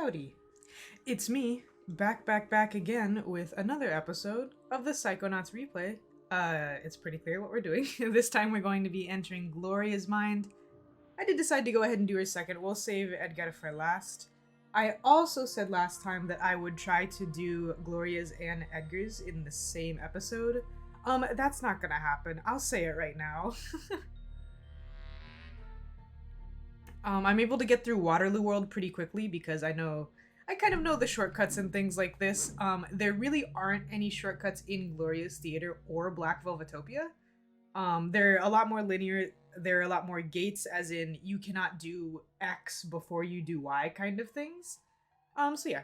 Howdy. It's me, back again with another episode of the Psychonauts replay. It's pretty clear what we're doing. This time we're going to be entering Gloria's mind. I did decide to go ahead and do her second. We'll save Edgar for last. I also said last time that I would try to do Gloria's and Edgar's in the same episode. That's not gonna happen. I'll say it right now. I'm able to get through Waterloo World pretty quickly because I kind of know the shortcuts and things like this. There really aren't any shortcuts in Gloria's Theater or Black Velvetopia. They're a lot more linear. There are a lot more gates, as in you cannot do X before you do Y kind of things. So yeah.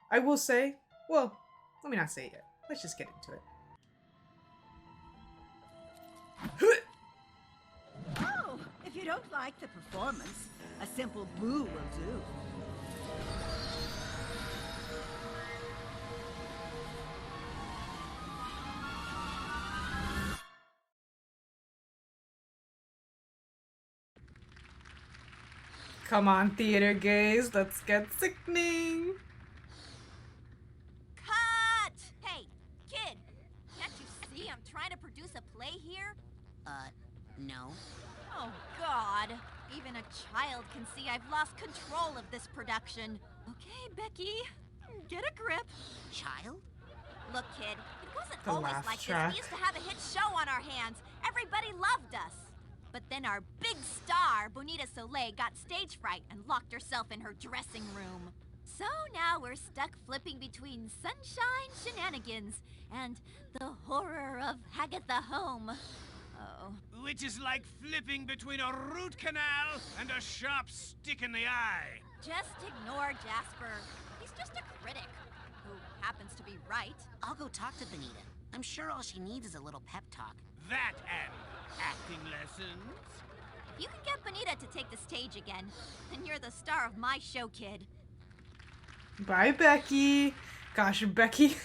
I will say, well, let me not say it yet. Let's just get into it. Oh, if you don't like the performance, a simple boo will do. Come on, theater gays, let's get sickening. Cut! Hey, kid! Can't you see I'm trying to produce a play here? No. Oh, God. Even a child can see I've lost control of this production. Okay, Becky, get a grip. Child? Look, kid, it wasn't The always laugh like track. this. We used to have a hit show on our hands. Everybody loved us. But then our big star, Bonita Soleil, got stage fright and locked herself in her dressing room. So now we're stuck flipping between sunshine shenanigans and the horror of Hagatha Home. Oh. Which is like flipping between a root canal and a sharp stick in the eye. Just ignore Jasper. He's just a critic who happens to be right. I'll go talk to Bonita. I'm sure all she needs is a little pep talk. That and acting lessons. If you can get Bonita to take the stage again, then you're the star of my show, kid. Bye, Becky. Gosh, Becky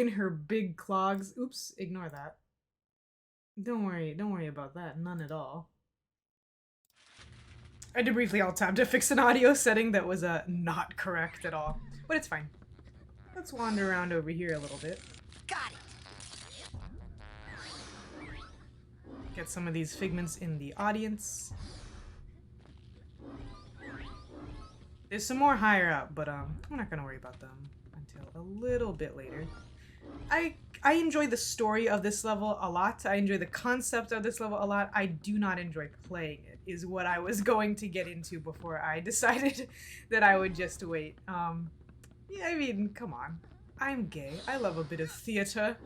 and her big clogs. Oops, ignore that. Don't worry about that. None at all. I did briefly alt tab to fix an audio setting that was not correct at all, but it's fine. Let's wander around over here a little bit. Got it! Get some of these figments in the audience. There's some more higher up, but we're not gonna worry about them until a little bit later. I enjoy the story of this level a lot. I enjoy the concept of this level a lot. I do not enjoy playing it, is what I was going to get into before I decided that I would just wait. Yeah, I mean, come on. I'm gay. I love a bit of theater.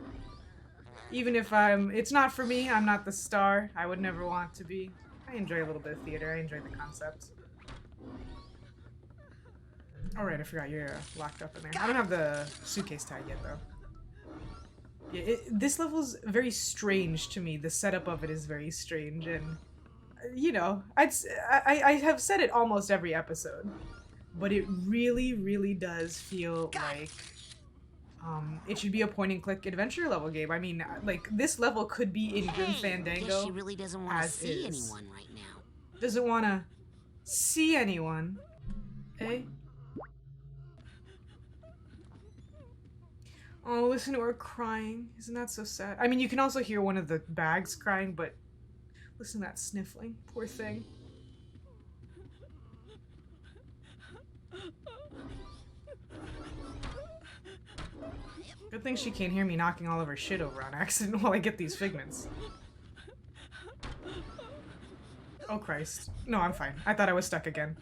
Even if it's not for me, I'm not the star. I would never want to be. I enjoy a little bit of theater. I enjoy the concept. Alright, I forgot you're locked up in there. I don't have the suitcase tag yet, though. Yeah, this level's very strange to me. The setup of it is very strange, and you know, I have said it almost every episode, but it really does feel like it should be a point-and-click adventure level game. I mean, like, this level could be in Grim Fandango. Guess she really doesn't want to as see is. anyone right now. Doesn't want to see anyone, eh? Oh, listen to her crying. Isn't that so sad? I mean, you can also hear one of the bags crying, but listen to that sniffling. Poor thing. Good thing she can't hear me knocking all of her shit over on accident while I get these figments. Oh, Christ. No, I'm fine. I thought I was stuck again.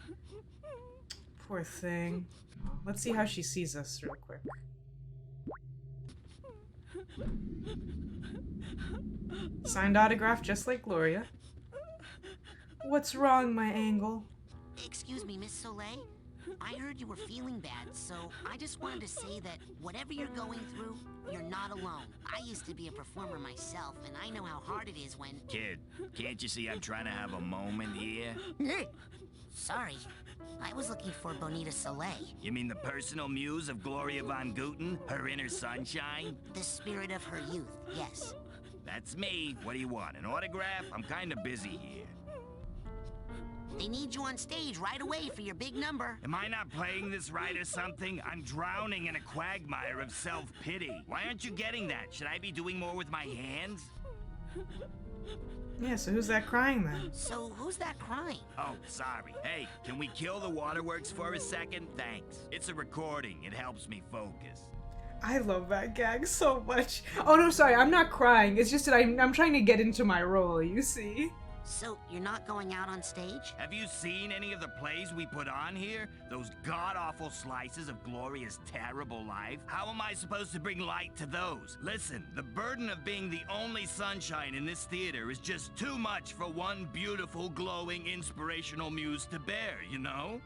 Poor thing. Oh, let's see how she sees us real quick. Signed autograph just like Gloria. What's wrong, my angle? Excuse me, Miss Soleil? I heard you were feeling bad, so I just wanted to say that whatever you're going through, you're not alone. I used to be a performer myself, and I know how hard it is when... Kid, can't you see I'm trying to have a moment here? Sorry. I was looking for Bonita Soleil. You mean the personal muse of Gloria von Guten? Her inner sunshine? The spirit of her youth, yes. That's me. What do you want? An autograph? I'm kind of busy here. They need you on stage right away for your big number. Am I not playing this right or something? I'm drowning in a quagmire of self-pity. Why aren't you getting that? Should I be doing more with my hands? Yeah, so who's that crying then? So who's that crying? Oh, sorry. Hey, can we kill the waterworks for a second? Thanks. It's a recording. It helps me focus. I love that gag so much. Oh no, sorry, I'm not crying. It's just that I'm trying to get into my role, you see? So you're not going out on stage? Have you seen any of the plays we put on here? Those god-awful slices of Gloria's terrible life? How am I supposed to bring light to those? Listen, the burden of being the only sunshine in this theater is just too much for one beautiful, glowing, inspirational muse to bear, you know?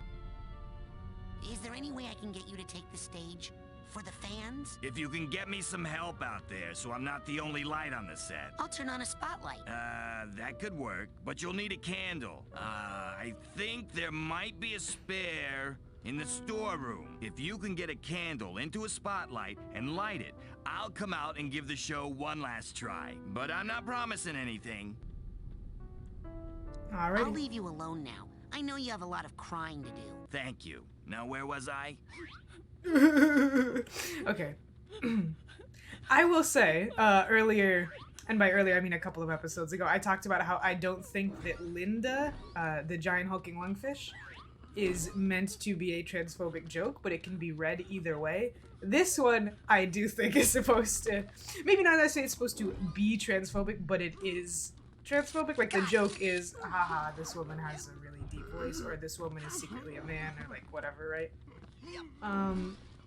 Is there any way I can get you to take the stage? For the fans? If you can get me some help out there so I'm not the only light on the set. I'll turn on a spotlight. That could work, but you'll need a candle. I think there might be a spare in the storeroom. If you can get a candle into a spotlight and light it, I'll come out and give the show one last try. But I'm not promising anything. Alrighty. I'll leave you alone now. I know you have a lot of crying to do. Thank you. Now, where was I? Okay. I will say, earlier, and by earlier I mean a couple of episodes ago, I talked about how I don't think that Linda, the giant hulking lungfish, is meant to be a transphobic joke, but it can be read either way. This one, I do think is supposed to, maybe not necessarily it's supposed to be transphobic, but it is transphobic. Like, the joke is, haha, this woman has a really deep voice, or this woman is secretly a man, or like, whatever, right?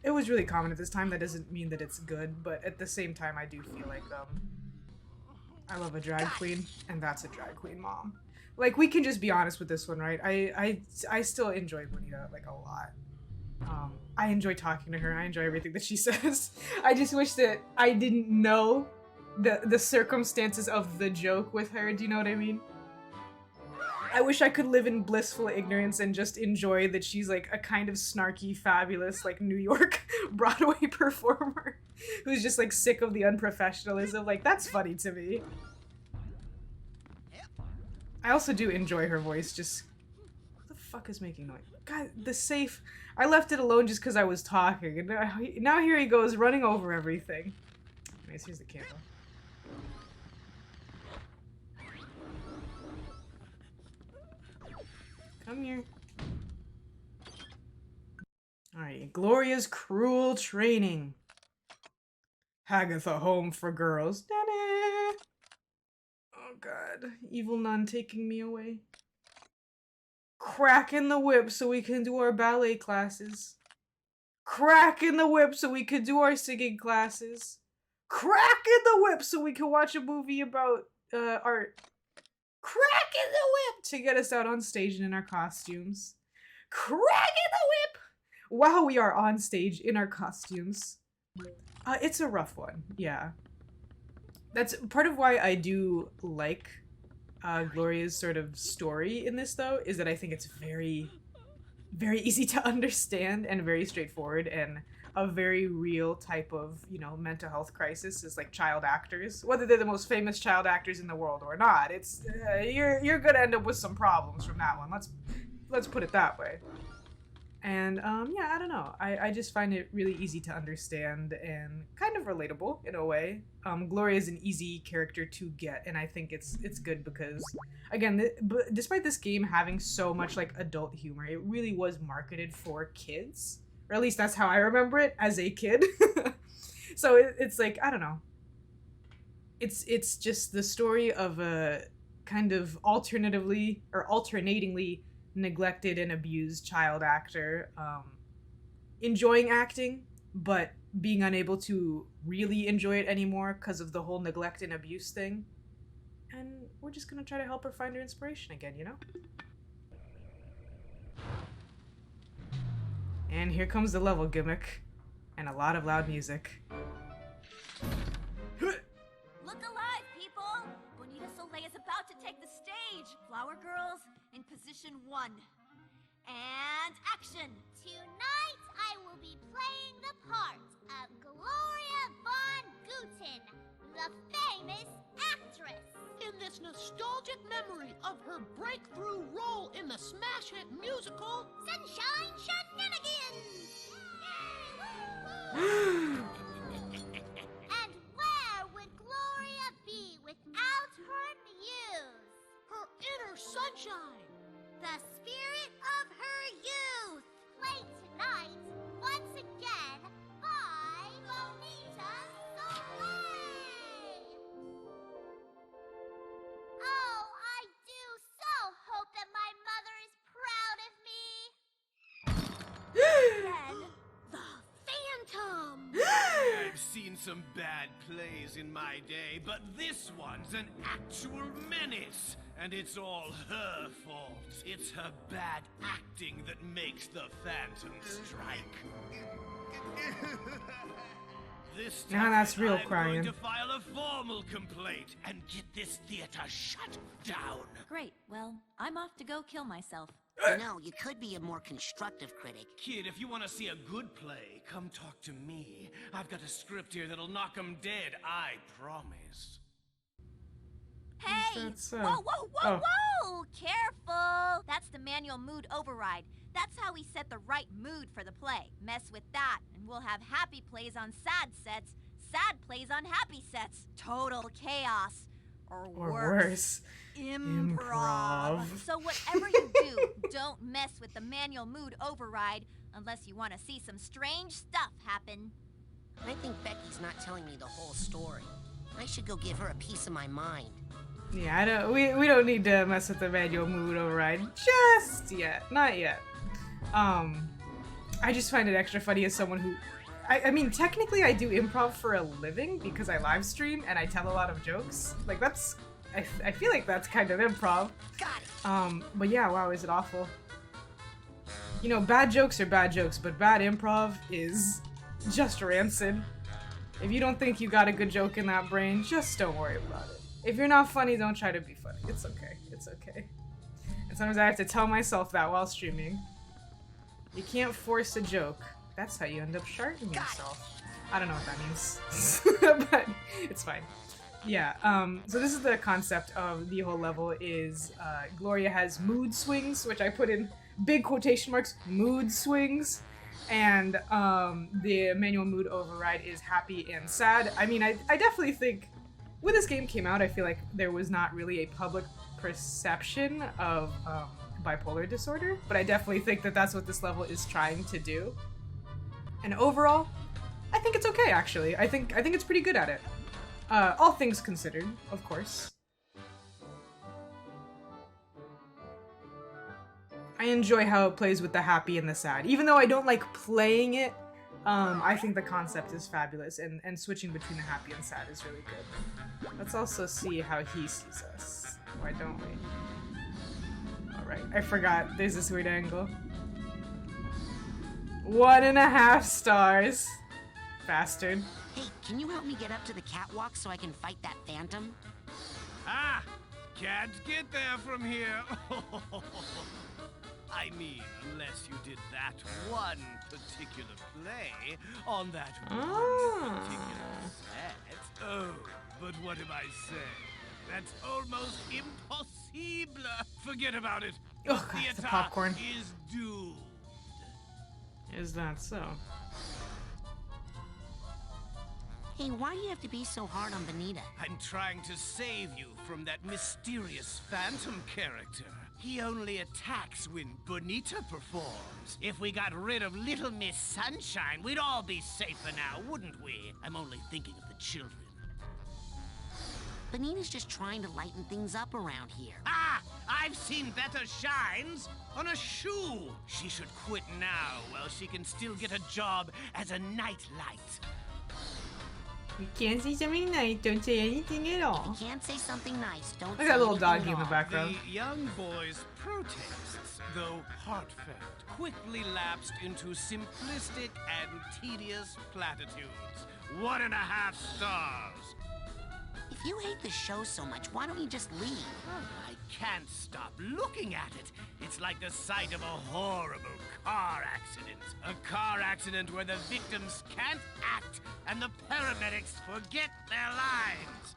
It was really common at this time. That doesn't mean that it's good, but at the same time, I do feel like, I love a drag queen, and that's a drag queen mom. Like, we can just be honest with this one, right? I still enjoy Bonita, like, a lot. I enjoy talking to her. I enjoy everything that she says. I just wish that I didn't know the circumstances of the joke with her. Do you know what I mean? I wish I could live in blissful ignorance and just enjoy that she's like a kind of snarky, fabulous, like New York Broadway performer who's just like sick of the unprofessionalism. Like, that's funny to me. I also do enjoy her voice. Just, what the fuck is making noise? God, the safe. I left it alone just because I was talking, and now here he goes running over everything. Anyways, here's the candle. Come here. Alright, Gloria's cruel training. Hagatha home for girls. Da-da! Oh god, evil nun taking me away. Cracking the whip so we can do our ballet classes. Cracking the whip so we can do our singing classes. Cracking the whip so we can watch a movie about art. Cracking the whip to get us out on stage and in our costumes. Cracking the whip! Wow, we are on stage in our costumes. It's a rough one, yeah. That's part of why I do like Gloria's sort of story in this, though, is that I think it's very, very easy to understand and very straightforward, and a very real type of, you know, mental health crisis is like child actors. Whether they're the most famous child actors in the world or not, it's you're gonna end up with some problems from that one. Let's put it that way. And yeah, I don't know. I just find it really easy to understand and kind of relatable in a way. Gloria is an easy character to get, and I think it's good because, again, despite this game having so much like adult humor, it really was marketed for kids. Or at least that's how I remember it as a kid. So it's like, I don't know. It's just the story of a kind of alternatingly neglected and abused child actor enjoying acting, but being unable to really enjoy it anymore because of the whole neglect and abuse thing. And we're just gonna try to help her find her inspiration again, you know? And here comes the level gimmick, and a lot of loud music. Look alive, people! Bonita Soleil is about to take the stage! Flower girls, in position 1. And action! Tonight, I will be playing the part of Gloria von Guten, the famous actress. In this nostalgic memory of her breakthrough role in the smash hit musical, Sunshine Shenanigans! And where would Gloria be without her muse? her inner sunshine. The spirit of her youth! Played tonight, once again, by Bonita Soleil! Oh, I do so hope that my mother is proud of me! Then, the Phantom! I've seen some bad plays in my day, but this one's an actual menace. And it's all her fault. It's her bad acting that makes the Phantom strike. This time, Now that's real I'm crying. going to file a formal complaint and get this theater shut down. Great. Well, I'm off to go kill myself. You know, you could be a more constructive critic. Kid, if you want to see a good play, come talk to me. I've got a script here that'll knock 'em dead, I promise. Hey! That's, Whoa, whoa, whoa, oh. whoa! Careful! That's the manual mood override. That's how we set the right mood for the play. Mess with that, and we'll have happy plays on sad sets, sad plays on happy sets. Total chaos. Or worse. Improv. So whatever you do, don't mess with the manual mood override unless you want to see some strange stuff happen. I think Becky's not telling me the whole story. I should go give her a piece of my mind. Yeah, I don't. We don't need to mess with the manual mood override just yet. Not yet. I just find it extra funny as someone who, I mean, technically I do improv for a living because I live stream and I tell a lot of jokes. Like that's, I feel like that's kind of improv. Got it! But yeah, wow, is it awful? You know, bad jokes are bad jokes, but bad improv is just rancid. If you don't think you got a good joke in that brain, just don't worry about it. If you're not funny, don't try to be funny. It's okay. It's okay. And sometimes I have to tell myself that while streaming. You can't force a joke. That's how you end up sharking yourself. I don't know what that means. But it's fine. Yeah, so this is the concept of the whole level is Gloria has mood swings, which I put in big quotation marks, mood swings. And the manual mood override is happy and sad. I mean, I definitely think when this game came out, I feel like there was not really a public perception of bipolar disorder, but I definitely think that that's what this level is trying to do. And overall, I think it's okay, actually. I think it's pretty good at it. All things considered, of course. I enjoy how it plays with the happy and the sad. Even though I don't like playing it, I think the concept is fabulous, and switching between the happy and sad is really good. Let's also see how he sees us. Why don't we? Alright, I forgot. There's this weird angle. 1.5 stars. Bastard. Hey, can you help me get up to the catwalk so I can fight that Phantom? Ah! Can't get there from here. I mean, unless you did that one particular play on that one particular set. Oh, but what am I saying? That's almost impossible. Forget about it. Oh, God, the theater popcorn. is doomed. Is that so? Hey, why do you have to be so hard on Bonita? I'm trying to save you from that mysterious Phantom character. He only attacks when Bonita performs. If we got rid of Little Miss Sunshine, we'd all be safer now, wouldn't we? I'm only thinking of the children. Bonita's just trying to lighten things up around here. Ah! I've seen better shines on a shoe. She should quit now while she can still get a job as a nightlight. You can't say something nice, don't say anything at all. If you can't say something nice, don't Look at say that little anything doggy at in the all. background. The young boy's protests, though heartfelt, quickly lapsed into simplistic and tedious platitudes. 1.5 stars. If you hate the show so much, why don't you just leave? I can't stop looking at it. It's like the sight of a horrible car accident. A car accident where the victims can't act and the paramedics forget their lives.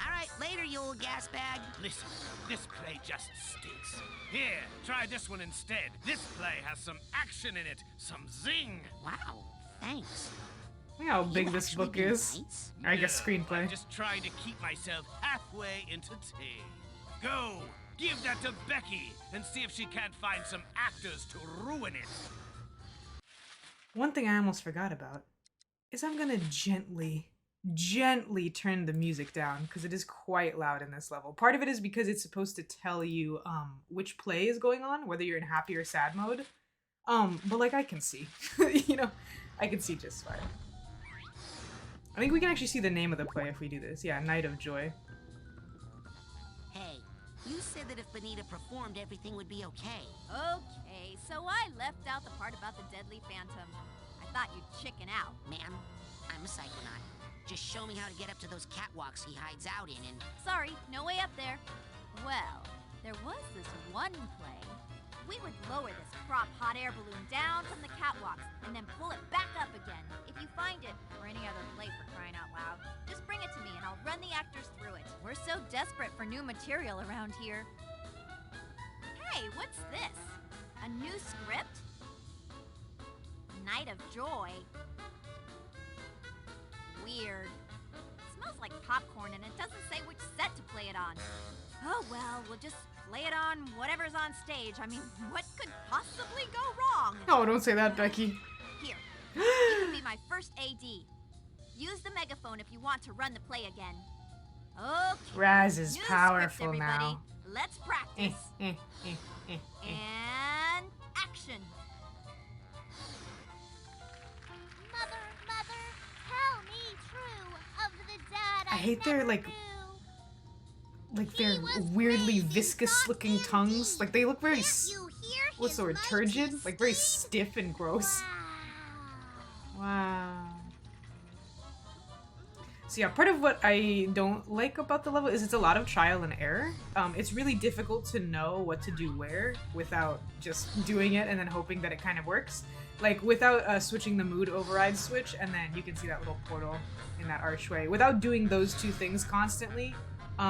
All right, later, you old gas bag. Listen, this play just stinks. Here, try this one instead. This play has some action in it, some zing. Wow, thanks. Look how big You this actually book do is. nights? Or I guess No, screenplay. I'm just trying to keep myself halfway entertained. Go, give that to Becky and see if she can't find some actors to ruin it. One thing I almost forgot about is I'm gonna gently turn the music down because it is quite loud in this level. Part of it is because it's supposed to tell you which play is going on, whether you're in happy or sad mode. But like I can see, you know, I can see just fine. I think we can actually see the name of the play if we do this. Yeah, Night of Joy. Hey, you said that if Bonita performed, everything would be okay. Okay, so I left out the part about the deadly phantom. I thought you'd chicken out. Ma'am, I'm a psychonaut. Just show me how to get up to those catwalks he hides out in and... Sorry, no way up there. Well, there was this one play. We would lower this prop hot air balloon down from the catwalks and then pull it back up again. If you find it, or any other play for crying out loud, just bring it to me and I'll run the actors through it. We're so desperate for new material around here. Hey, what's this? A new script? Night of Joy? Weird. It smells like popcorn and it doesn't say which set to play it on. Oh well, we'll just play it on whatever's on stage. I mean, what could possibly go wrong? Oh, don't say that, Becky. Here, you can be my first AD. Use the megaphone if you want to run the play again. Okay. Raz is new powerful script, everybody. now. Let's Eh, practice. eh, eh, eh, eh. And action. Mother, tell me true of the dad I hate their, never like knew. their weirdly viscous looking tongues. Like they look very, You hear what's the word, his turgid? mighty Like very steed? stiff and gross. Wow. Wow. So yeah, part of what I don't like about the level is it's a lot of trial and error. It's really difficult to know what to do where without just doing it and then hoping that it kind of works. Like without switching the mood override switch, and then you can see that little portal in that archway. Without doing those two things constantly,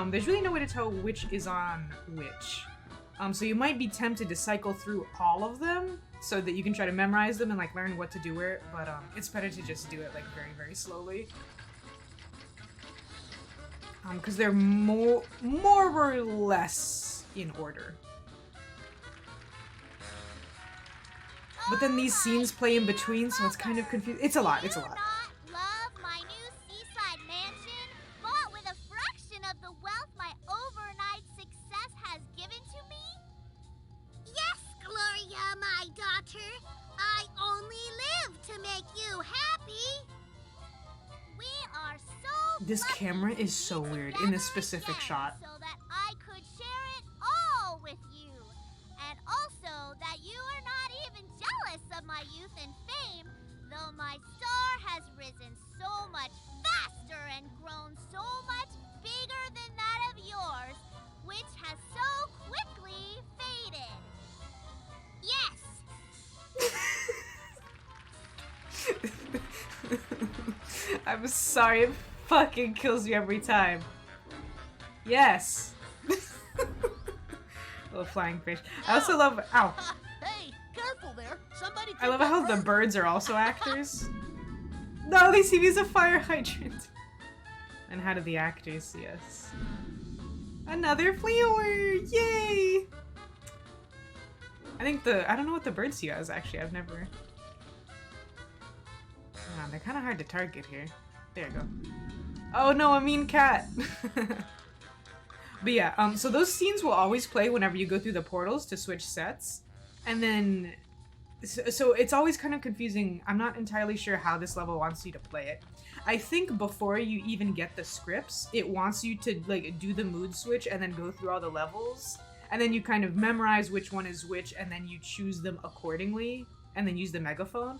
there's really no way to tell which is on which. So you might be tempted to cycle through all of them so that you can try to memorize them and like learn what to do where, but it's better to just do it like very, very slowly. Because they're more or less in order. But then these scenes play in between, so it's kind of confusing. It's a lot, it's a lot. Do you not love my new seaside mansion, bought with a fraction of the wealth my overnight success has given to me? Yes, Gloria, my daughter. I only live to make you happy. We are so This lucky camera is to so meet weird in this together specific again shot. So that I could share it all with you. And also that you are not even jealous of my youth and fame, though my star has risen so much faster and grown so much bigger than that of yours, which has so quickly faded. Yes! I'm sorry, it fucking kills me every time. Yes! Little flying fish. I also love, ow. Hey, careful there. Somebody I love take how that the birds are also actors. No, they see me as a fire hydrant. And how do the actors see us? Another flower! Yay! I don't know what the birds see us actually. I've never. Oh, they're kind of hard to target here. There you go. Oh no, a mean cat! But yeah, so those scenes will always play whenever you go through the portals to switch sets. And then, so it's always kind of confusing. I'm not entirely sure how this level wants you to play it. I think before you even get the scripts, it wants you to like do the mood switch and then go through all the levels. And then you kind of memorize which one is which and then you choose them accordingly and then use the megaphone.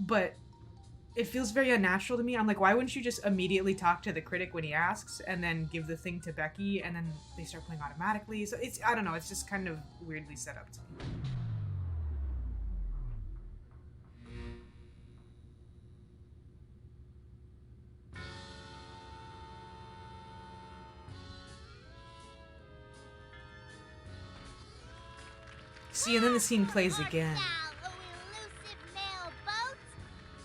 But it feels very unnatural to me. I'm like, why wouldn't you just immediately talk to the critic when he asks and then give the thing to Becky and then they start playing automatically? So it's, I don't know, it's just kind of weirdly set up to me. See, and then the scene plays again. Now, oh elusive male boat,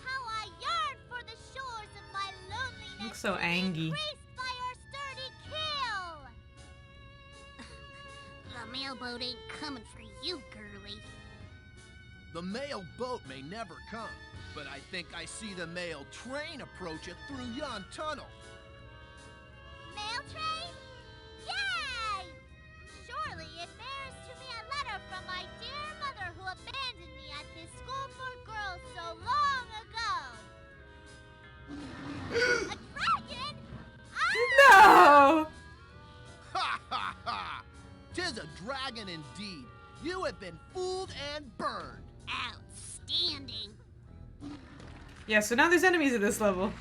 how I yearn for the shores of my loneliness. Looks so to be angry. graced by your sturdy keel. The mailboat ain't coming for you, girly. The mail boat may never come, but I think I see the mail train approach it through yon tunnel. Mail train? Yay! Surely it bears to me a letter from my dear mother who abandoned me at this school for girls so long ago. A dragon? No! Ha ha ha! 'Tis a dragon indeed. You have been fooled and burned. Outstanding. Yeah, so now there's enemies at this level.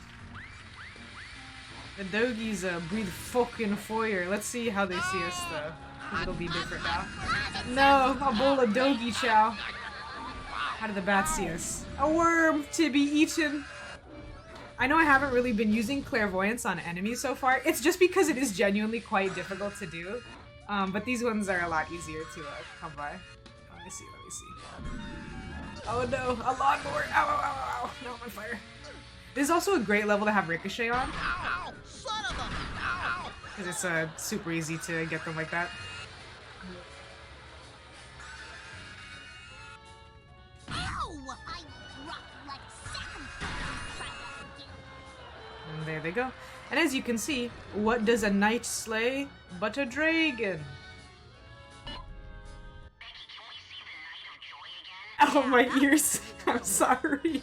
The doggies breathe fucking fire. Let's see how they see us though. 'Cause it'll be different now. No, a bowl of doggy chow. How do the bats see us? A worm to be eaten. I know I haven't really been using clairvoyance on enemies so far. It's just because it is genuinely quite difficult to do. But these ones are a lot easier to come by. Let me see, let me see. Oh no, a lawnmower! Ow, ow, ow, ow! No, I'm on fire. This is also a great level to have Ricochet on. Ow! Son of a... Ow! Because it's super easy to get them like that. Ow! I dropped like a sack of butter. And there they go. And as you can see, what does a knight slay but a dragon? Oh, my ears. I'm sorry.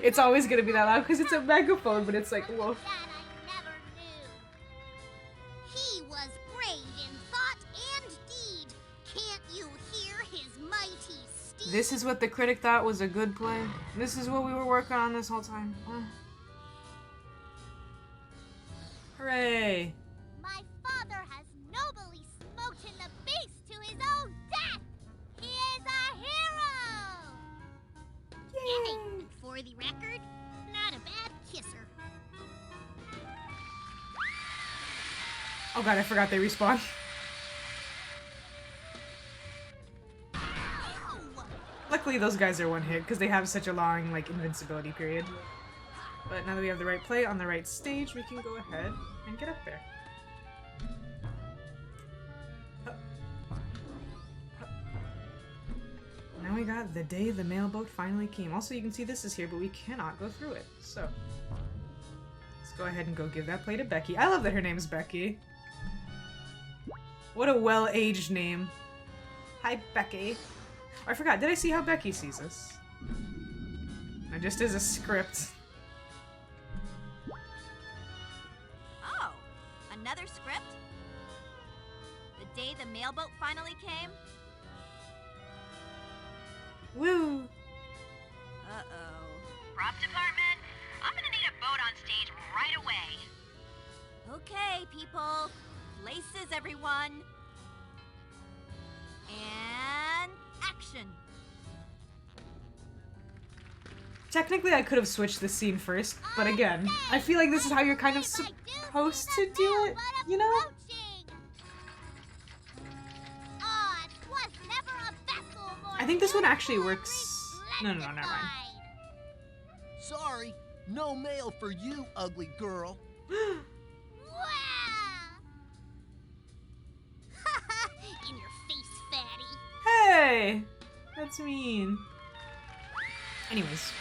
It's always gonna be that loud because it's a megaphone, but it's like, whoa. That I never knew. He was brave in thought and deed. Can't you hear his mighty steed? This is what the critic thought was a good play. This is what we were working on this whole time. Hooray. My father has nobly smoten the beast to his own death. He is a hero. Hey, for the record, not a bad kisser. Oh god, I forgot they respawn. Luckily those guys are one hit because they have such a long like invincibility period. But now that we have the right play on the right stage, we can go ahead and get up there. Now we got the day the mailboat finally came. Also, you can see this is here, but we cannot go through it. So, let's go ahead and go give that play to Becky. I love that her name is Becky. What a well-aged name. Hi, Becky. Oh, I forgot. Did I see how Becky sees us? No, just as a script. Oh, another script? The day the mailboat finally came? Woo! Uh-oh. Prop department, I'm gonna need a boat on stage right away. Okay, people. Places, everyone. And action. Technically, I could have switched the scene first, but again, I feel like this is how you're kind of supposed to do it, you know? I think this one actually works. No, never mind. Sorry, no mail for you, ugly girl. In your face, fatty. Hey! That's mean. Anyways.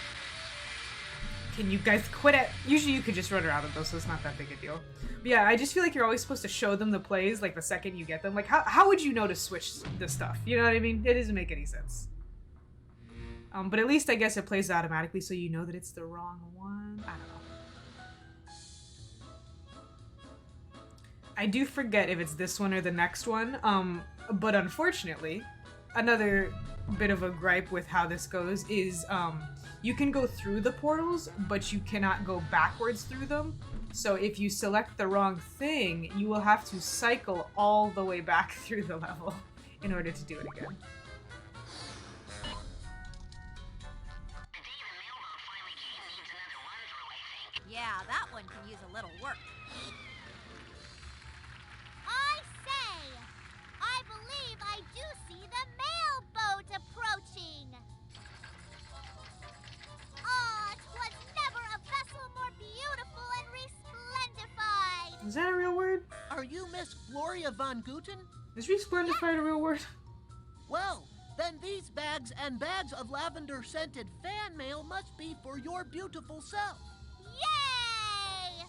Can you guys quit it? Usually you could just run around with those, so it's not that big a deal. But yeah, I just feel like you're always supposed to show them the plays, like, the second you get them. Like, how would you know to switch the stuff? You know what I mean? It doesn't make any sense. But at least I guess it plays automatically, so you know that it's the wrong one. I don't know. I do forget if it's this one or the next one, but unfortunately, another bit of a gripe with how this goes is you can go through the portals, but you cannot go backwards through them. So if you select the wrong thing, you will have to cycle all the way back through the level in order to do it again. Yeah, that one can use a little work. I say, I believe I do see the mail boat approaching. Ah, 'twas never a vessel more beautiful and resplendified. Is that a real word? Are you Miss Gloria Von Guten? Is resplendified a real word? Well, then these bags and bags of lavender-scented fan mail must be for your beautiful self. Yay!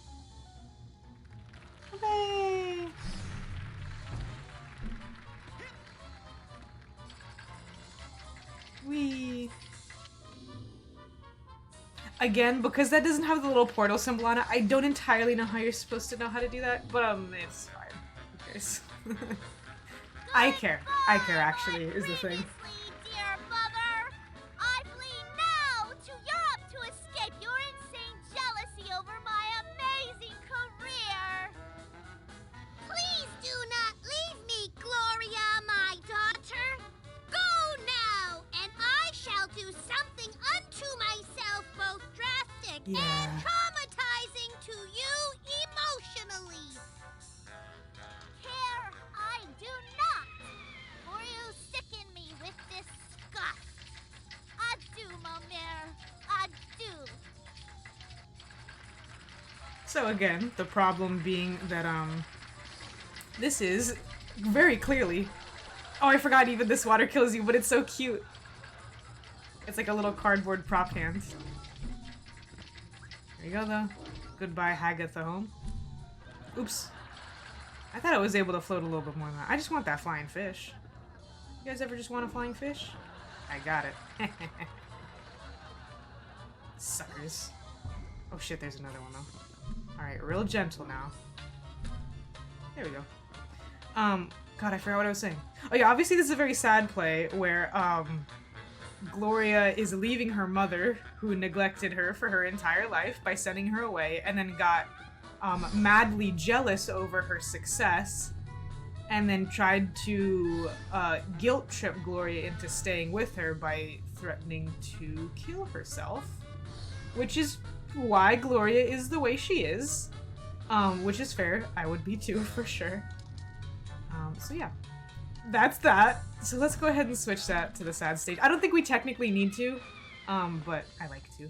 Hooray! Wee. Again, because that doesn't have the little portal symbol on it, I don't entirely know how you're supposed to know how to do that, but it's fine. Who cares? I care. I care, actually, is the thing. Dear mother, I flee now to Europe to escape your insane jealousy over my amazing career. Please do not leave me, Gloria, my daughter. Go now, and I shall do something unto myself both drastic and traumatizing to you emotionally. Care I do not, for you sicken me with disgust. Adieu, ma mère. Adieu. So again, the problem being that, this is very clearly... Oh, I forgot even this water kills you, but it's so cute. It's like a little cardboard prop hand. There you go, though. Goodbye, Hagatha home. Oops. I thought I was able to float a little bit more than that. I just want that flying fish. You guys ever just want a flying fish? I got it. Suckers. Oh shit, there's another one, though. Alright, real gentle now. There we go. God, I forgot what I was saying. Oh yeah, obviously this is a very sad play where, Gloria is leaving her mother, who neglected her for her entire life by sending her away, and then got, madly jealous over her success, and then tried to, guilt trip Gloria into staying with her by threatening to kill herself. Which is why Gloria is the way she is. Which is fair. I would be too, for sure. So yeah. That's that. So let's go ahead and switch that to the sad stage. I don't think we technically need to, but I like to.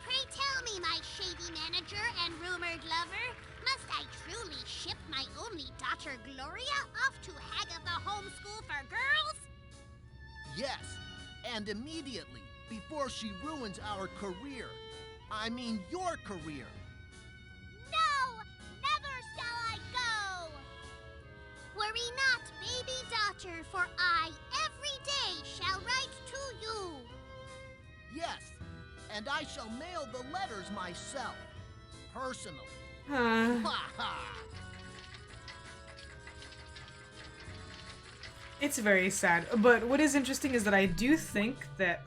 Pray tell me, my shady manager and rumored lover, must I truly ship my only daughter Gloria off to Hagatha Homeschool for Girls? Yes, and immediately, before she ruins our career. I mean your career. No! Never shall I go! Worry not, baby daughter, for I every day shall write to you. Yes, and I shall mail the letters myself, personally. Ha ha! It's very sad, but what is interesting is that I do think that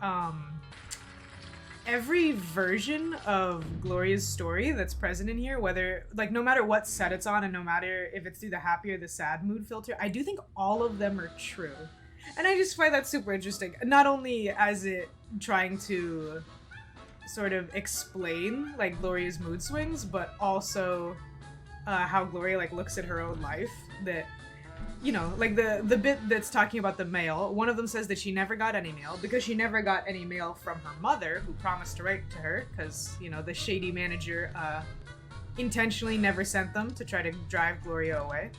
every version of Gloria's story that's present in here, whether, like, no matter what set it's on and no matter if it's through the happy or the sad mood filter, I do think all of them are true. And I just find that super interesting, not only as it trying to sort of explain, like, Gloria's mood swings, but also how Gloria, like, looks at her own life, that, you know, like the bit that's talking about the mail, one of them says that she never got any mail because she never got any mail from her mother, who promised to write to her because, you know, the shady manager intentionally never sent them to try to drive Gloria away.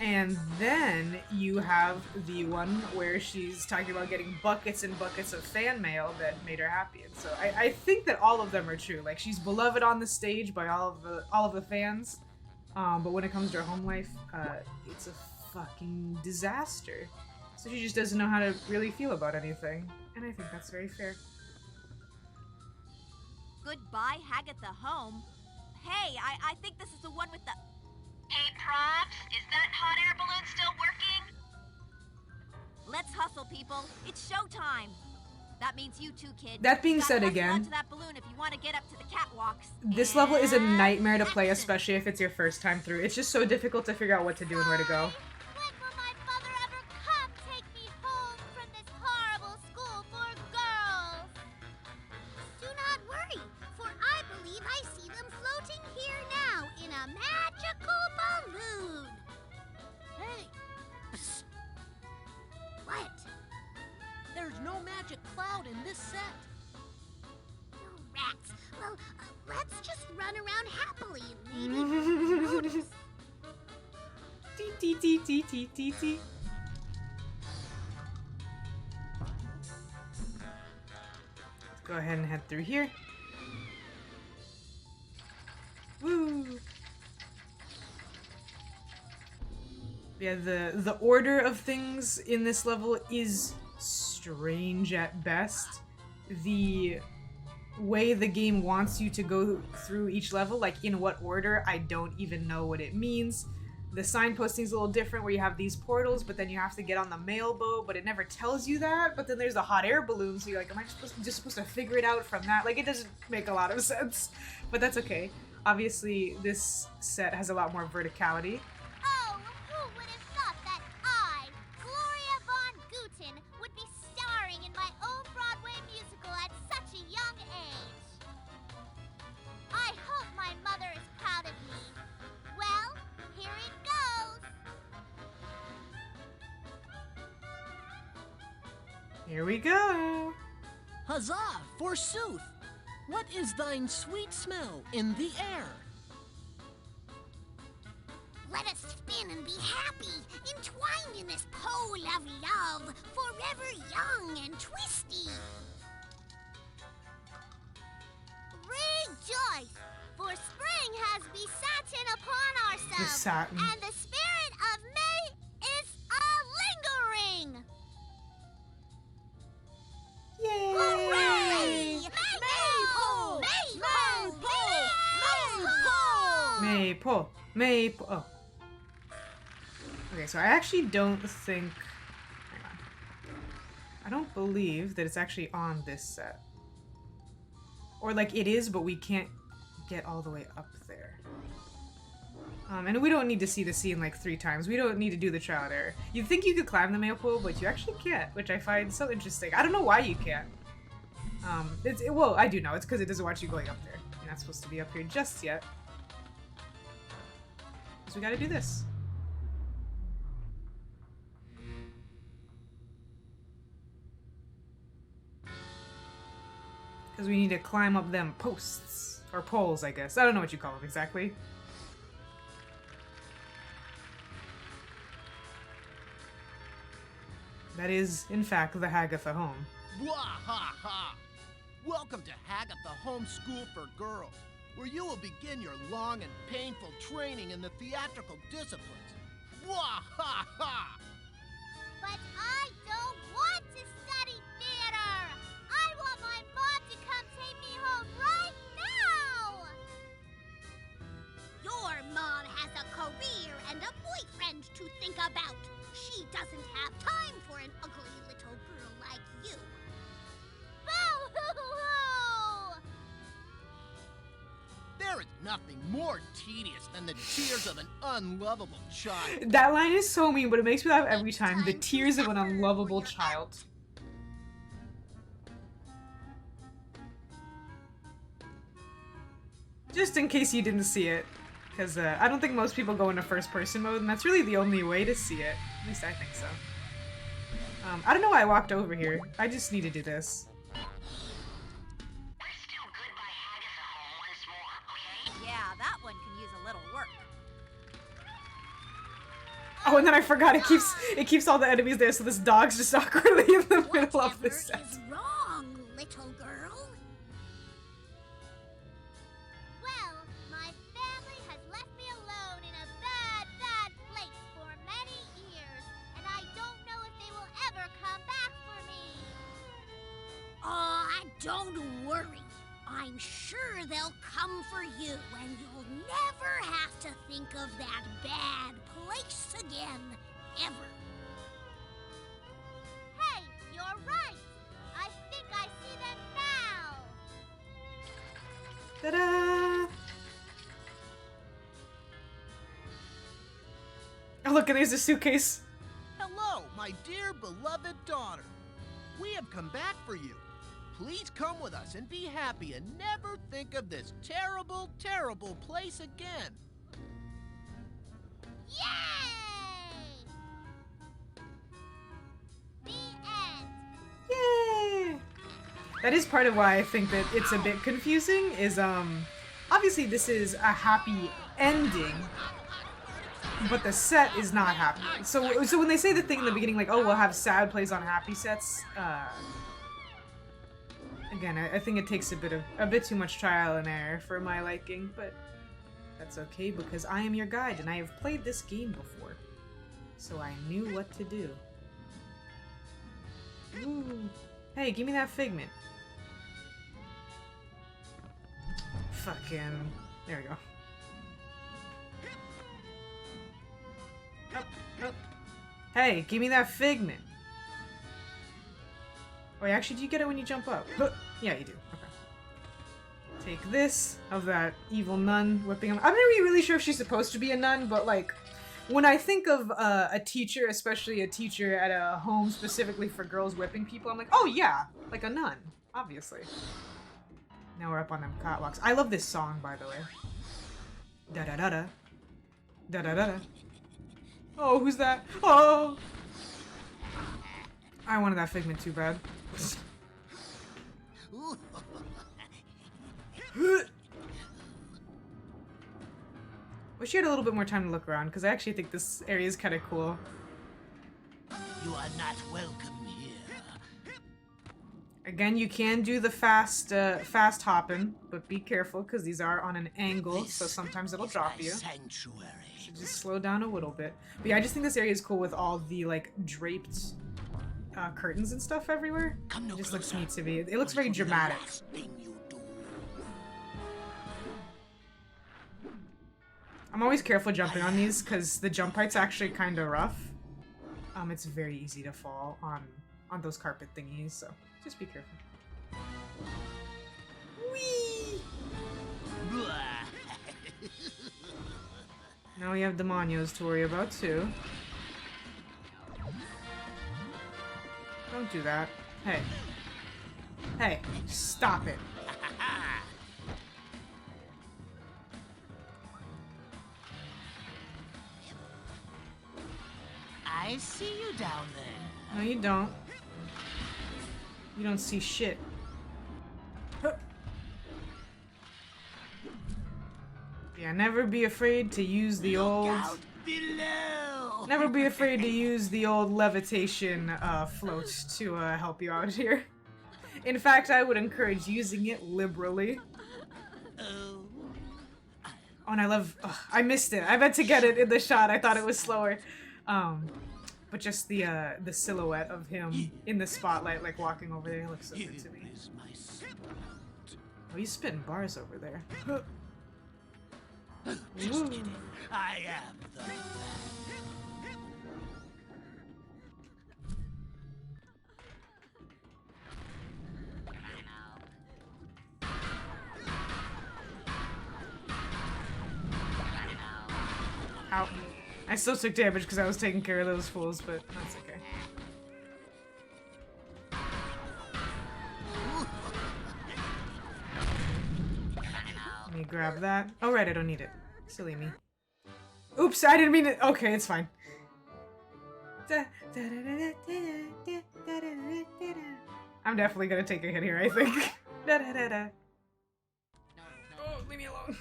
And then you have the one where she's talking about getting buckets and buckets of fan mail that made her happy. And so I think that all of them are true. Like, she's beloved on the stage by all of the fans, but when it comes to her home life, it's a fucking disaster. So she just doesn't know how to really feel about anything. And I think that's very fair. Goodbye, Hagatha home. Hey, I think this is the one with the... Hey, Props, is that hot air balloon still working? Let's hustle, people. It's showtime. That means you too, kid. That being You gotta said hustle again, onto that balloon if you want to get up to the catwalks. this level is a nightmare to play, especially if it's your first time through. It's just so difficult to figure out what to do and where to go. When will my mother ever come take me home from this horrible school for girls? Do not worry, for I believe I see them floating here now in a magical balloon. Hey, What? there's no magic cloud in this set. No rats. Well, let's just run around happily. Maybe they'll notice. Tee, tee, tee, tee, tee, tee. Let's go ahead and head through here. Woo! Yeah, the order of things in this level is strange at best. The way the game wants you to go through each level, like in what order, I don't even know what it means. The signposting's a little different where you have these portals, but then you have to get on the mail boat, but it never tells you that. But then there's the hot air balloon, so you're like, am I just supposed to figure it out from that? Like, it doesn't make a lot of sense, but that's okay. Obviously, this set has a lot more verticality. Oh, who would have thought that I, Gloria Von Guten, would be starring in my own Broadway musical at such a young age? I hope my mother is proud of me. Well, here it goes. Here we go. Huzzah, forsooth! What is thine sweet smell in the air? Let us spin and be happy, entwined in this pole of love, forever young and twisty. Rejoice, for spring has besatin upon ourselves, Besatin. and the spirit of May is a-lingering. Yay! Hooray! Maypole! Maypole! Maple. Oh. Okay, so I actually don't think... Hang on. I don't believe that it's actually on this set. Or, like, it is, but we can't get all the way up there. And we don't need to see the scene, like, 3 times. We don't need to do the trial and error. You'd think you could climb the maypole, but you actually can't, which I find so interesting. I don't know why you can't. Well, I do know. It's because it doesn't want you going up there. You're not supposed to be up here just yet. So we gotta do this. Because we need to climb up them posts. Or poles, I guess. I don't know what you call them exactly. That is, in fact, the Hagatha home. Wahaha! Welcome to Hagatha Home School for Girls, where you will begin your long and painful training in the theatrical disciplines. Wahaha! But I don't want to study theater! I want my mom to come take me home right now! Your mom has a career and a boyfriend to think about. She doesn't have time for an ugly little girl like you. Boo-hoo-hoo! There is nothing more tedious than the tears of an unlovable child. That line is so mean, but it makes me laugh every time. The tears of an unlovable child. Just in case you didn't see it. Because I don't think most people go into first-person mode, and that's really the only way to see it. At least I think so. I don't know why I walked over here. I just need to do this. We're still goodbye Hagatha home once more, okay? Yeah, that one can use a little work. Oh, and then I forgot it keeps all the enemies there, so this dog's just awkwardly in the middle of the set. Whatever is wrong, little girl? Well, my family has left me alone in a bad, bad place for many years, and I don't know if they will ever come back for me. Don't worry. I'm sure they'll come for you, and you'll never have to think of that bad place again, ever. Hey, you're right. I think I see them now. Ta-da! Oh, look, and there's a suitcase. Hello, my dear beloved daughter. We have come back for you. Please come with us and be happy and never think of this terrible, terrible place again. Yay! The end. Yay! That is part of why I think that it's a bit confusing, is, obviously this is a happy ending, but the set is not happy. So when they say the thing in the beginning, like, oh, we'll have sad plays on happy sets, again, I think it takes a bit too much trial and error for my liking, but that's okay because I am your guide and I have played this game before, so I knew what to do. Ooh. Hey, give me that figment. Fucking... There we go. Up, up. Hey, give me that figment. Wait, actually, do you get it when you jump up? Yeah, you do. Okay. Take this of that evil nun whipping him. I'm not really sure if she's supposed to be a nun, but like, when I think of a teacher, especially a teacher at a home specifically for girls whipping people, I'm like, oh yeah, like a nun, obviously. Now we're up on them catwalks. I love this song, by the way. Da da da da. Da da da da. Oh, who's that? Oh! I wanted that figment too bad. Wish you had a little bit more time to look around, because I actually think this area is kind of cool. You are not welcome here. Again, you can do the fast hopping, but be careful, because these are on an angle, so sometimes it'll drop you. Sanctuary. Should just slow down a little bit. But yeah, I just think this area is cool with all the, like, draped curtains and stuff everywhere. It just looks neat to me. It looks very dramatic. I'm always careful jumping on these because the jump height's actually kind of rough. It's very easy to fall on those carpet thingies, so just be careful. Whee! Now we have demonios to worry about too. Don't do that. Hey. Hey, stop it. I see you down there. No, you don't. You don't see shit. Huh. Yeah, never be afraid to use the old... Below. Never be afraid to use the old levitation float to help you out here. In fact, I would encourage using it liberally. Oh, and I love... I missed it. I meant to get it in the shot. I thought it was slower. But just the silhouette of him in the spotlight, like walking over there, looks so good to me. Oh, he's spitting bars over there. Just kidding. I am the man. Ow. I still took damage because I was taking care of those fools, but that's okay. Let me grab that. Oh right, I don't need it. Silly me. Oops, I didn't mean it. Okay, it's fine. I'm definitely gonna take a hit here, I think. Oh, leave me alone.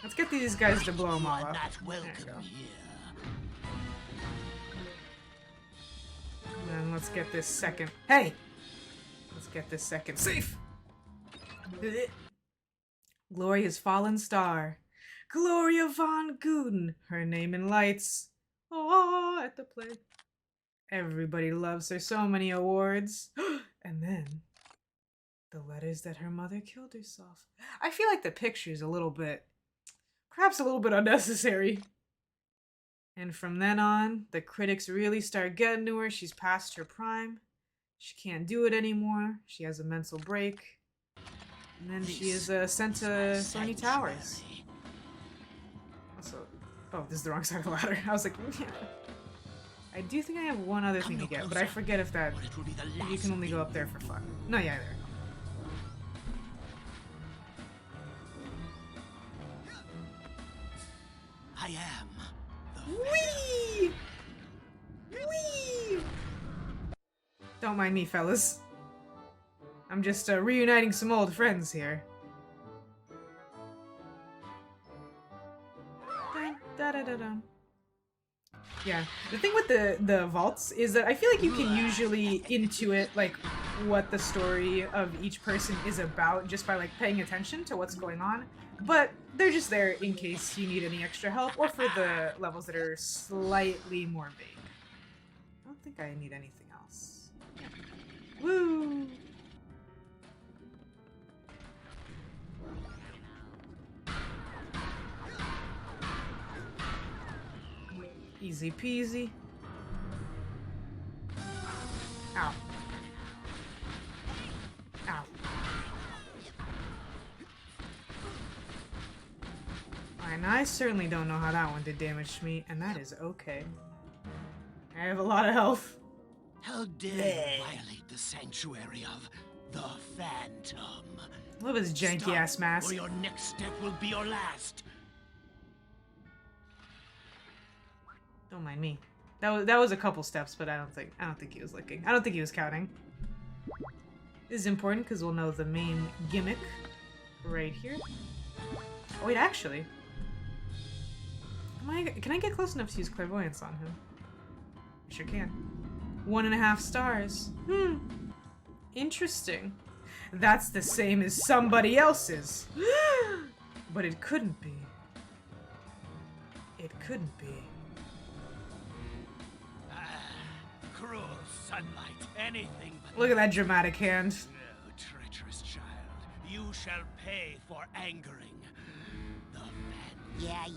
Let's get these guys to blow them all up. There we go. And then let's get this second. Hey! Let's get this second safe. Gloria's fallen star. Gloria von Guden. Her name in lights. Oh, at the play. Everybody loves her. So many awards. And then The letters that her mother killed herself. I feel like the picture's a little bit, perhaps a little bit unnecessary. And from then on, the critics really start getting to her. She's past her prime. She can't do it anymore. She has a mental break. And then she is sent to Sony Towers. Also, oh, this is the wrong side of the ladder. I was like, yeah. I do think I have one other thing to get, but I forget if that, if you can only go up there for fun. No, yeah, there. I am the Whee! Whee! Don't mind me, fellas. I'm just reuniting some old friends here. Dun-da-da-da-dum. Yeah, the thing with the vaults is that I feel like you can usually intuit like what the story of each person is about just by like paying attention to what's going on, but they're just there in case you need any extra help or for the levels that are slightly more vague. I don't think I need anything else. Woo! Easy peasy. Ow. Ow. Alright, now I certainly don't know how that one did damage to me, and that is okay. I have a lot of health. How dare you violate the sanctuary of the Phantom? Love his janky ass mask. Or your next step will be your last. Don't mind me. That was a couple steps, but I don't think he was looking. I don't think he was counting. This is important because we'll know the main gimmick right here. Oh wait, actually, can I get close enough to use clairvoyance on him? I sure can. 1.5 stars. Interesting. That's the same as somebody else's. But it couldn't be. It couldn't be. Cruel sunlight, anything but... Look at that dramatic hand. No, treacherous child. You shall pay for angering the Phantom. Yeah,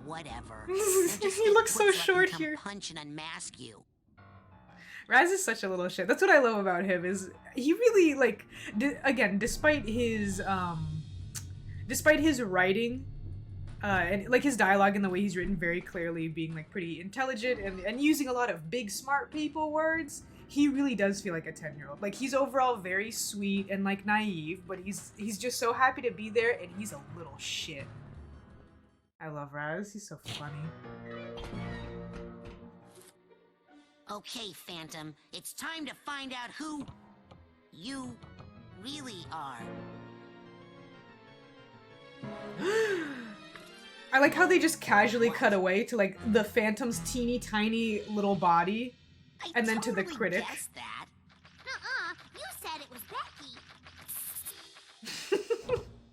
whatever. He looks so short here. Punch and unmask you. Raz is such a little shit. That's what I love about him, is he really, like, again, despite his writing, and like his dialogue and the way he's written very clearly being like pretty intelligent and using a lot of big smart people words, he really does feel like a 10-year-old. Like, he's overall very sweet and like naive, but he's just so happy to be there, and he's a little shit. I love Raz. He's so funny. Okay, Phantom, it's time to find out who you really are. I like how they just casually cut away to like the Phantom's teeny tiny little body, and then to the critic. Guessed that. You said it was Becky.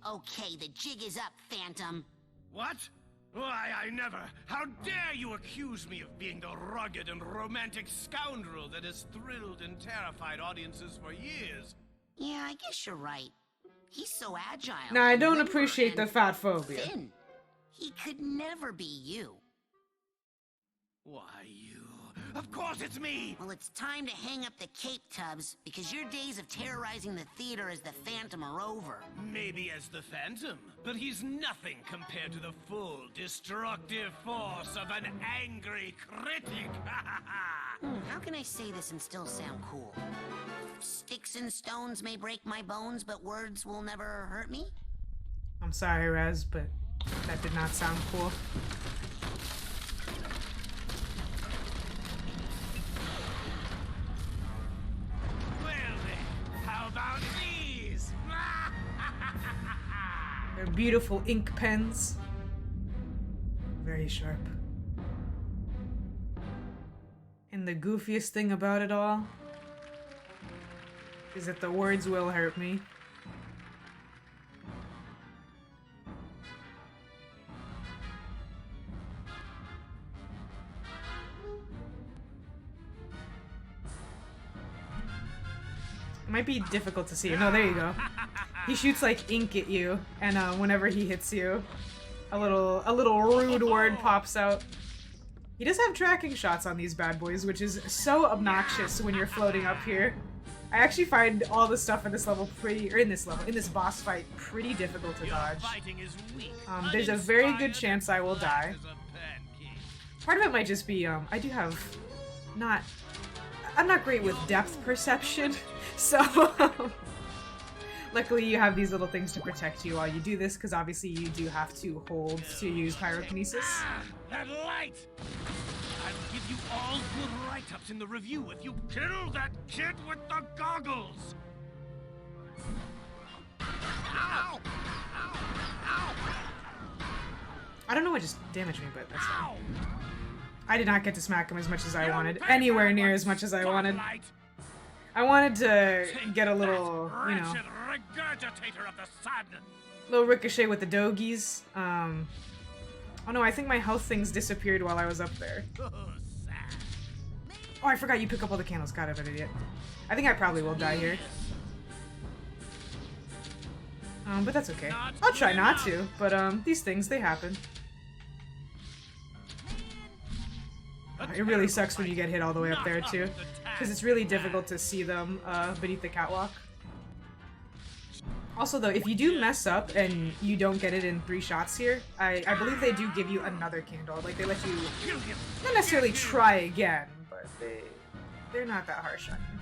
Okay, the jig is up, Phantom. What? Why, I never. How dare you accuse me of being the rugged and romantic scoundrel that has thrilled and terrified audiences for years? Yeah, I guess you're right. He's so agile. Nah, I don't appreciate the fat phobia. Thin. He could never be you. Why, you... Of course it's me! Well, it's time to hang up the cape, Tubbs, because your days of terrorizing the theater as the Phantom are over. Maybe as the Phantom, but he's nothing compared to the full, destructive force of an angry critic! How can I say this and still sound cool? Sticks and stones may break my bones, but words will never hurt me? I'm sorry, Raz, but that did not sound cool. About these? They're beautiful ink pens. Very sharp. And the goofiest thing about it all is that the words will hurt me. It might be difficult to see. No, there you go. He shoots like ink at you, and whenever he hits you, a little rude word pops out. He does have tracking shots on these bad boys, which is so obnoxious when you're floating up here. I actually find all the stuff in this level in this boss fight, pretty difficult to dodge. There's a very good chance I will die. Part of it might just be, I'm not great with depth perception, so luckily you have these little things to protect you while you do this, because obviously you do have to hold to use pyrokinesis. That light! I'll give you all good write-ups in the review if you kill that kid with the goggles! Ow! Ow! Ow! I don't know what just damaged me, but that's fine. I did not get to smack him as much as I wanted. Anywhere near as much as I wanted. I wanted to get a little, you know, little ricochet with the dogies. Oh no, I think my health things disappeared while I was up there. Oh, I forgot you pick up all the candles. God, I'm an idiot. I think I probably will die here. But that's okay. I'll try not to, but these things, they happen. It really sucks when you get hit all the way up there too, because it's really difficult to see them beneath the catwalk. Also though, if you do mess up and you don't get it in 3 shots here, I believe they do give you another candle. Like, they let you not necessarily try again, but they're not that harsh on you.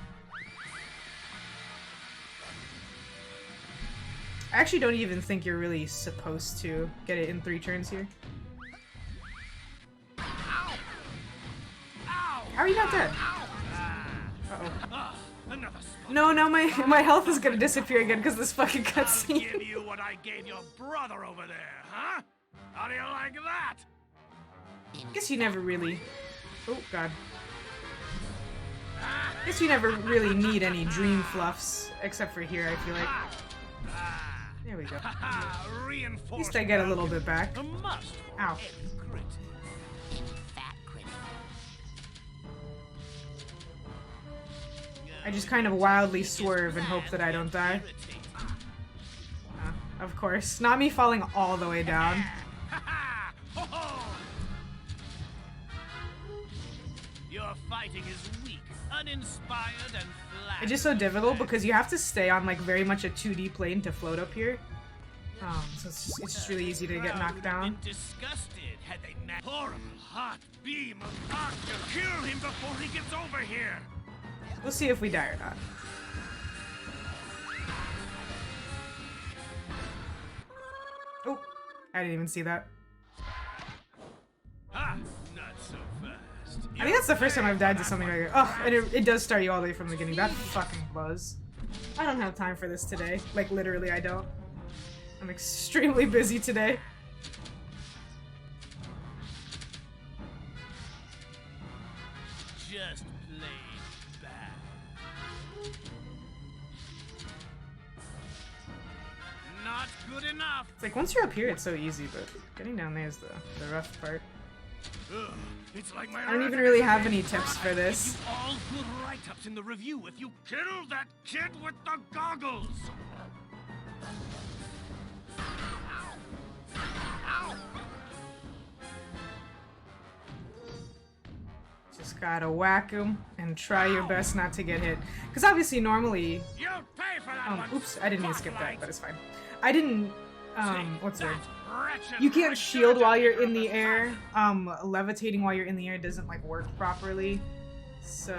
I actually don't even think you're really supposed to get it in 3 turns here. How are you not dead? Uh-oh. No, my health is gonna disappear again because this fucking cutscene. I'll give you what I gave your brother over there, huh? How do you like that? Guess you never really... Oh, God. Guess you never really need any dream fluffs, except for here, I feel like. There we go. At least I get a little bit back. Ow. I just kind of wildly swerve and hope that I don't die. Of course. Not me falling all the way down. Your fighting is weak, uninspired, and flat. It's just so difficult because you have to stay on like very much a 2D plane to float up here. So it's just really easy to get knocked down. Disgusted had they met horrible hot beam of arc to kill him before he gets over here. We'll see if we die or not. Oh, I didn't even see that. Ah, not so fast. I think that's the first time I've died to something like that. Oh, and it does start you all the way from the beginning. That fucking buzz. I don't have time for this today. Like, literally, I don't. I'm extremely busy today. Just plain bad. Not good enough. It's like, once you're up here, it's so easy, but getting down there is the rough part. It's like my I don't even really have any tips for this. All good write-ups in the review if you kill that kid with the goggles. Just gotta whack him and try your best not to get hit. Because obviously, normally... You'll pay for that one. Oops, I didn't mean to skip that, but it's fine. I didn't... what's the word? You can't shield while you're in the air. Levitating while you're in the air doesn't, like, work properly. So...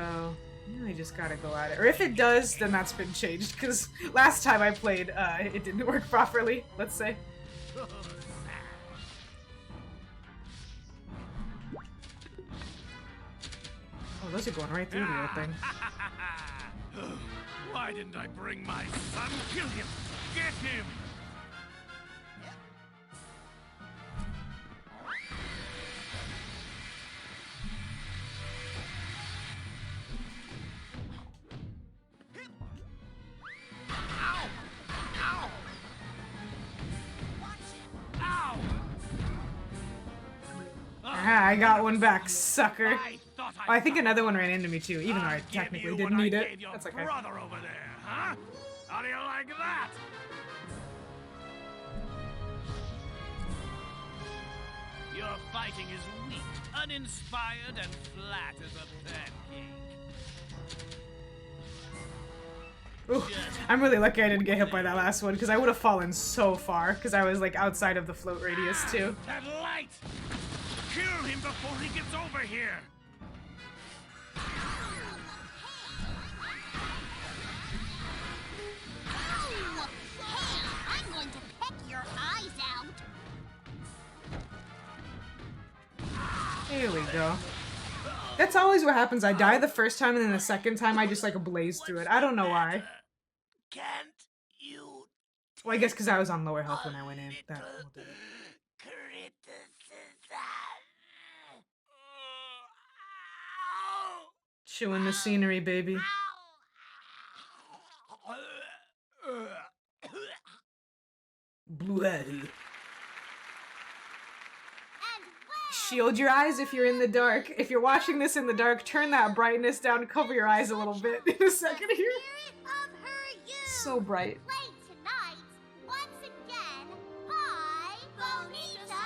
you really just gotta go at it. Or if it does, then that's been changed. Because last time I played, it didn't work properly, let's say. Oh, those are going right through the old thing. Why didn't I bring my son? Kill him! Get him! Ow! Ow! Ow! Aha, I got one back, sucker. I think another one ran into me too, even though I technically didn't need it. That's okay. Brother over there, huh? How do you like that? Your fighting is weak, uninspired, and flat as a pancake. Ooh, I'm really lucky I didn't get hit by that last one, because I would have fallen so far, because I was, like, outside of the float radius, too. That light! Kill him before he gets over here! Ow! Hey, I'm going to peck your eyes out. Here we go. That's always what happens. I die the first time, and then the second time I just, like, blaze through it. I don't know why. Can't you Well, I guess because I was on lower health when I went in. That will do it. Chewing the scenery, baby. Bloody. Shield your eyes if you're in the dark. If you're watching this in the dark, turn that brightness down and cover your eyes a little bit in a second here. So bright. Play tonight, once again, by Bonita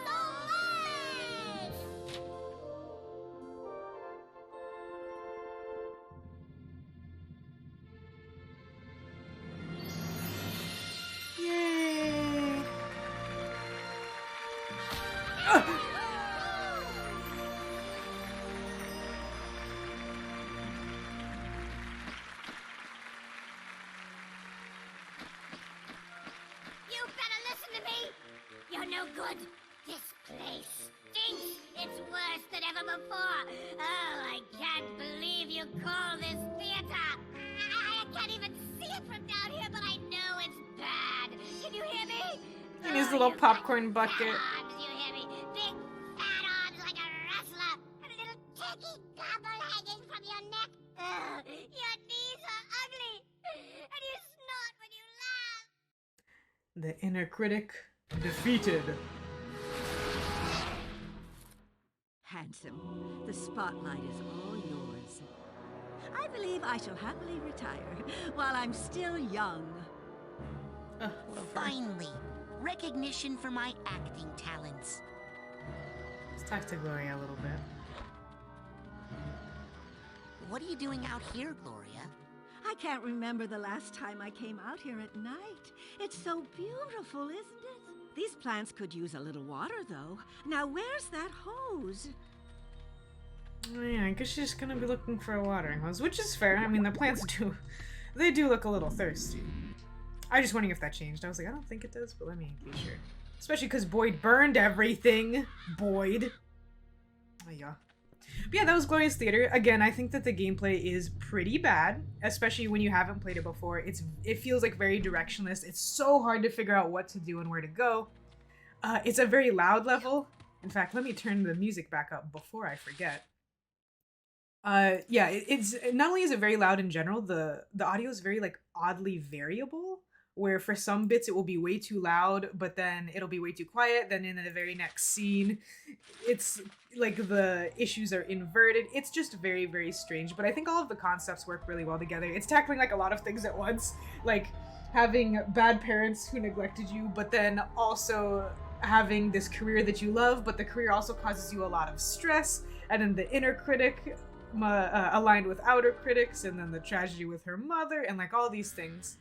Soleil! Yay! You better listen to me! You're no good! This place stinks! It's worse than ever before! Oh, I can't believe you call this theater! I can't even see it from down here, but I know it's bad! Can you hear me? In his little popcorn bucket. Arms, you hear me? Big fat arms like a wrestler! And a little tacky gobble hanging from your neck! Your knees are ugly! And you snort when you laugh! The inner critic defeated. Handsome, the spotlight is all yours. I believe I shall happily retire while I'm still young. Love her. Finally, recognition for my acting talents. Let's talk to Gloria a little bit. What are you doing out here, Gloria? I can't remember the last time I came out here at night. It's so beautiful, isn't it? These plants could use a little water, though. Now, where's that hose? Oh, yeah, I guess she's just gonna be looking for a watering hose, which is fair. I mean, the plants they do look a little thirsty. I was just wondering if that changed. I was like, I don't think it does, but let me be sure. Especially because Boyd burned everything. Boyd. Oh, yeah. But yeah, that was Gloria's Theater. Again, I think that the gameplay is pretty bad, especially when you haven't played it before. It feels like very directionless. It's so hard to figure out what to do and where to go. It's a very loud level. In fact, let me turn the music back up before I forget. Yeah, it's not only is it very loud in general, the audio is very like oddly variable, where for some bits it will be way too loud, but then it'll be way too quiet. Then in the very next scene, it's like the issues are inverted. It's just very, very strange, but I think all of the concepts work really well together. It's tackling like a lot of things at once, like having bad parents who neglected you, but then also having this career that you love, but the career also causes you a lot of stress, and then the inner critic aligned with outer critics, and then the tragedy with her mother, and like all these things.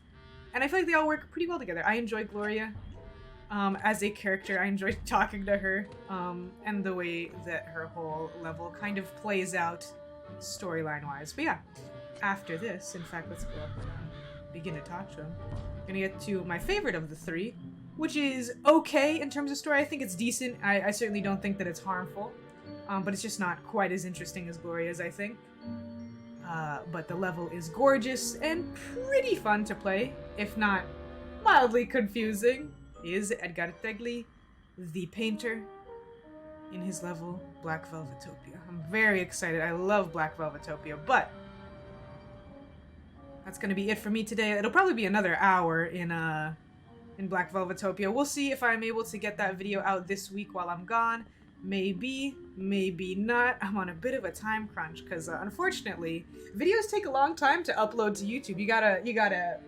And I feel like they all work pretty well together. I enjoy Gloria as a character. I enjoy talking to her, and the way that her whole level kind of plays out storyline wise. But yeah, after this, in fact, let's go up and begin to talk to him. Gonna get to my favorite of the three, which is okay in terms of story. I think it's decent. I certainly don't think that it's harmful, but it's just not quite as interesting as Gloria's, I think. But the level is gorgeous and pretty fun to play, if not mildly confusing. Is Edgar Tegli, the painter, in his level Black Velvetopia. I'm very excited. I love Black Velvetopia, but that's gonna be it for me today. It'll probably be another hour in Black Velvetopia. We'll see if I'm able to get that video out this week while I'm gone. Maybe, maybe not. I'm on a bit of a time crunch because unfortunately, videos take a long time to upload to YouTube. You gotta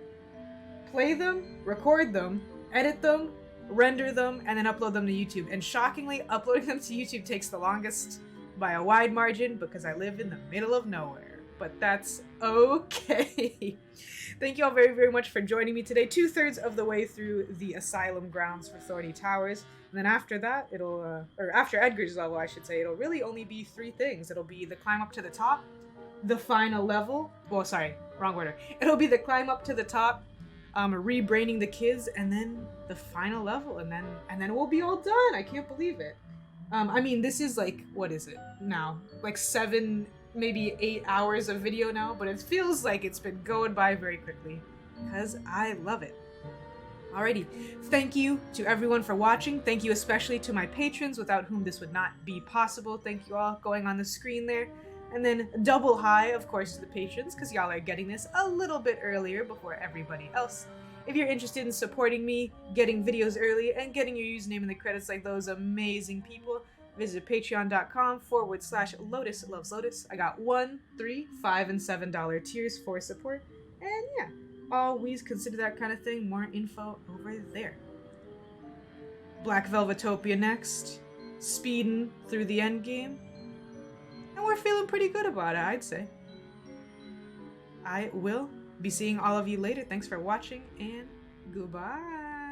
play them, record them, edit them, render them, and then upload them to YouTube. And shockingly, uploading them to YouTube takes the longest by a wide margin because I live in the middle of nowhere. But that's okay. Thank you all very, very much for joining me today. 2/3 of the way through the asylum grounds for Thorny Towers. And then after that, it'll, or after Edgar's level, I should say, it'll really only be 3 things. It'll be the climb up to the top, the final level. Well, sorry, wrong order. It'll be the climb up to the top, rebraining the kids, and then the final level, and then we'll be all done. I can't believe it. I mean, this is like, what is it now? Like 7, maybe 8 hours of video now, but it feels like it's been going by very quickly because I love it. Alrighty, thank you to everyone for watching. Thank you especially to my patrons, without whom this would not be possible. Thank you all going on the screen there. And then double hi, of course, to the patrons, because y'all are getting this a little bit earlier before everybody else. If you're interested in supporting me, getting videos early, and getting your username in the credits like those amazing people, visit patreon.com/Lotus Loves Lotus. I got $1, $3, $5, and $7 tiers for support. And yeah, always consider that kind of thing. More info over there. Black Velvetopia next. Speeding through the end game. And we're feeling pretty good about it, I'd say. I will be seeing all of you later. Thanks for watching, and goodbye.